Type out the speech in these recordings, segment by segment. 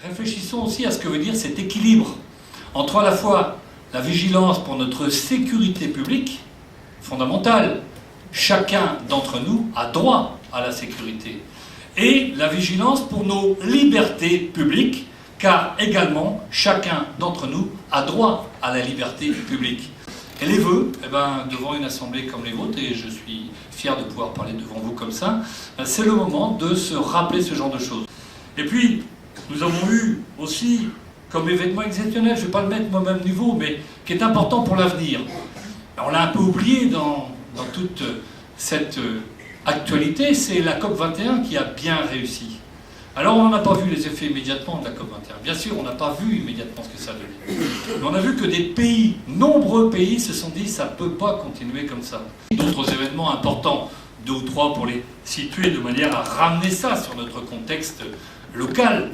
Réfléchissons aussi à ce que veut dire cet équilibre entre à la fois la vigilance pour notre sécurité publique, fondamentale, chacun d'entre nous a droit à la sécurité, et la vigilance pour nos libertés publiques, car également chacun d'entre nous a droit à la liberté publique. Et les vœux, devant une assemblée comme les vôtres, et je suis fier de pouvoir parler devant vous comme ça, c'est le moment de se rappeler ce genre de choses. Et puis, nous avons eu aussi, comme événement exceptionnel, je ne vais pas le mettre au même niveau, mais qui est important pour l'avenir. On l'a un peu oublié dans toute cette actualité, c'est la COP21 qui a bien réussi. Alors on n'a pas vu les effets immédiatement de la COP21. Bien sûr, on n'a pas vu immédiatement ce que ça donnait. Mais on a vu que des pays, nombreux pays, se sont dit ça ne peut pas continuer comme ça. D'autres événements importants, 2 ou 3 pour les situer de manière à ramener ça sur notre contexte local,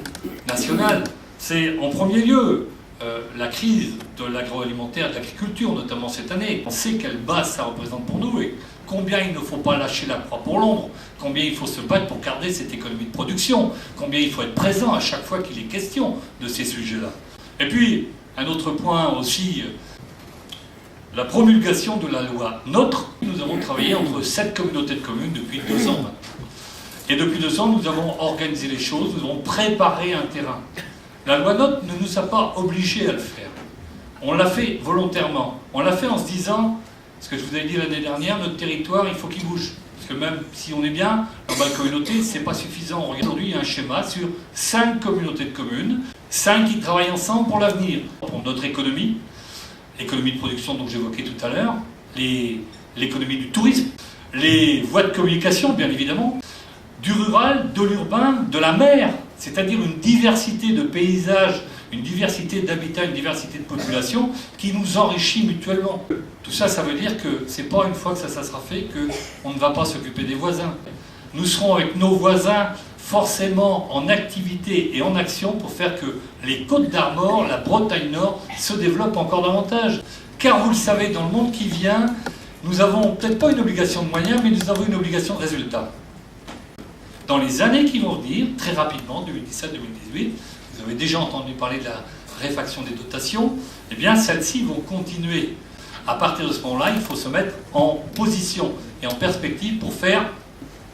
national. C'est en premier lieu la crise de l'agroalimentaire, de l'agriculture, notamment cette année. On sait quelle base ça représente pour nous et combien il ne faut pas lâcher la proie pour l'ombre, combien il faut se battre pour garder cette économie de production, combien il faut être présent à chaque fois qu'il est question de ces sujets-là. Et puis, un autre point aussi, la promulgation de la loi NOTRe. Nous avons travaillé entre 7 communautés de communes depuis 2 ans maintenant. Et depuis 2 ans, nous avons organisé les choses, nous avons préparé un terrain. La loi NOTRe ne nous a pas obligés à le faire. On l'a fait volontairement. On l'a fait en se disant, ce que je vous avais dit l'année dernière, notre territoire, il faut qu'il bouge. Parce que même si on est bien, dans la communauté, c'est pas suffisant. Aujourd'hui, il y a un schéma sur 5 communautés de communes, 5 qui travaillent ensemble pour l'avenir, pour notre économie, l'économie de production dont j'évoquais tout à l'heure, l'économie du tourisme, les voies de communication, bien évidemment, du rural, de l'urbain, de la mer, c'est-à-dire une diversité de paysages, une diversité d'habitats, une diversité de population qui nous enrichit mutuellement. Tout ça, ça veut dire que c'est pas une fois que ça sera fait qu'on ne va pas s'occuper des voisins. Nous serons avec nos voisins forcément en activité et en action pour faire que les Côtes d'Armor, la Bretagne Nord, se développent encore davantage. Car vous le savez, dans le monde qui vient, nous avons peut-être pas une obligation de moyens, mais nous avons une obligation de résultat. Dans les années qui vont venir, très rapidement, 2017-2018, vous avez déjà entendu parler de la réfaction des dotations, eh bien celles-ci vont continuer. À partir de ce moment-là, il faut se mettre en position et en perspective pour faire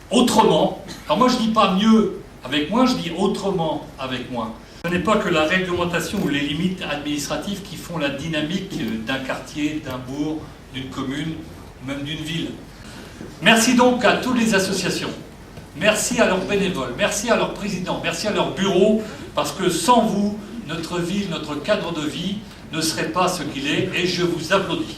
autrement. Alors moi je ne dis pas mieux avec moins, je dis autrement avec moins. Ce n'est pas que la réglementation ou les limites administratives qui font la dynamique d'un quartier, d'un bourg, d'une commune, même d'une ville. Merci donc à toutes les associations. Merci à leurs bénévoles, merci à leurs présidents, merci à leurs bureaux, parce que sans vous, notre ville, notre cadre de vie ne serait pas ce qu'il est, et je vous applaudis.